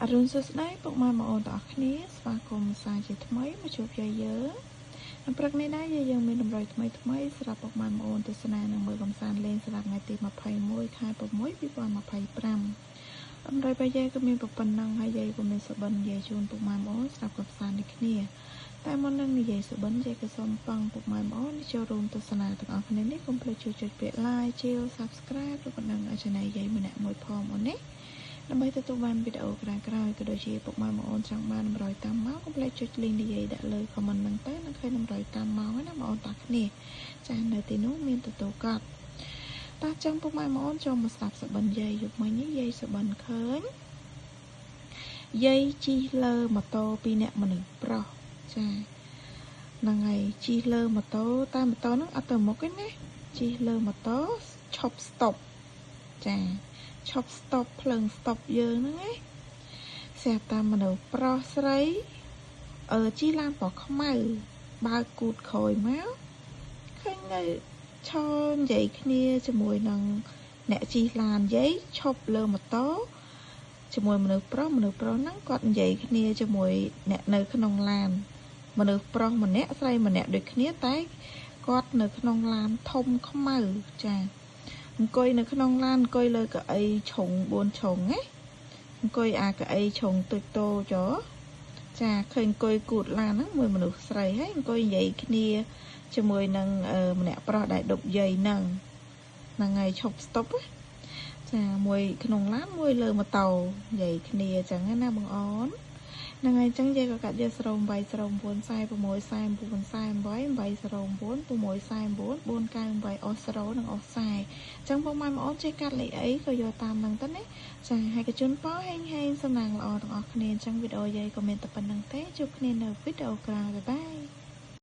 អរុនសួស្តីពុកម៉ែបងប្អូនទាំងអស់គ្នាស្វាគមន៍សាជាថ្មីមកជួបយាយយើងនៅព្រឹកនេះដែរយាយយើងមានតម្រុយថ្មីសម្រាប់ពុកម៉ែបងប្អូនទស្សនានិងមើលកំសាន្តលេងសម្រាប់ថ្ងៃទី21ខែ6 2025តម្រុយរបស់យាយក៏មានប៉ុណ្ណឹងហើយយាយក៏មានសុបិនយាយជូនពុកម៉ែបងប្អូនស្រាប់កំសាន្តនេះគ្នាតែមុននឹងនិយាយសុបិនយាយក៏សូមប៉ងពុកម៉ែបងប្អូនចូលរួមទស្សនាទាំងអស់គ្នានេះកុំភ្លេចជួយចុចពាក្យ like ជា subscribe ឬក៏នឹងឲ្យ channel យាយម្នាក់មួយផងអូនណាដើម្បីទទួលបានវីដេអូក្រោយៗក៏ដូចជាពុកម៉ែបងប្អូនចង់បានតម្រុយតាមម៉ោងកុំភ្លេចចុច link និយាយដាក់លើ comment ហ្នឹងទៅនឹងឃើញតម្រុយតាមម៉ោងណាបងប្អូនតាគ្នាចានៅទីនោះមានទទួលកត់តាចឹងពុកម៉ែបងប្អូនចូលមកស្ដាប់សុបិនយាយយប់មិញនេះយាយសុបិនឃើញយាយជិះលើម៉ូតូពីរនាក់មនុស្សប្រុសចាហ្នឹងហើយជិះលើម៉ូតូតែម៉ូតូហ្នឹងអត់ទៅមុខទេណាជិះលើម៉ូតូឈប់ stop ចាឈប់ stop ភ្លើង stop យើងហ្នឹងណាស្រាប់តាមមនុស្សប្រុសស្រីជិះឡានពណ៌ខ្មៅបើកគូតក្រោយមកឃើញនៅឈរនិយាយគ្នាជាមួយនឹងអ្នកជិះឡានយាយឈប់លើម៉ូតូជាមួយមនុស្សប្រុសហ្នឹងគាត់និយាយគ្នាជាមួយអ្នកនៅក្នុងឡានមនុស្សប្រុសម្នាក់ស្រីម្នាក់ដូចគ្នាតែគាត់នៅក្នុងឡានធំខ្មៅចាអង្គុយនៅក្នុងឡានអង្គុយលើកៅអីឆុង4ឆុងណាអង្គុយអាកៅអីឆុងតូចតូចចាឃើញអង្គុយគូតឡានហ្នឹងមួយមនុស្សស្រីហើយអង្គុយនិយាយគ្នាជាមួយនឹងម្នាក់ប្រុសដែលដប់យាយហ្នឹងហើយឈប់ stop ចាមួយក្នុងឡានមួយលើម៉ូតូនិយាយគ្នាអញ្ចឹងណាបងអូនហ្នឹងហើយអញ្ចឹងយាយក៏កាត់យក08 09 46 49 48 809 649 498អស់0និងអស់40អញ្ចឹងបងប្អូនចេះកាត់លេខអីក៏យកតាមហ្នឹងទៅណាចាហើយកជូនប៉ហេងសំណាងល្អទាំងអស់គ្នាអញ្ចឹងវីដេអូយាយក៏មានតែប៉ុណ្្នឹងទេជួបគ្នានៅវីដេអូក្រោយបាយ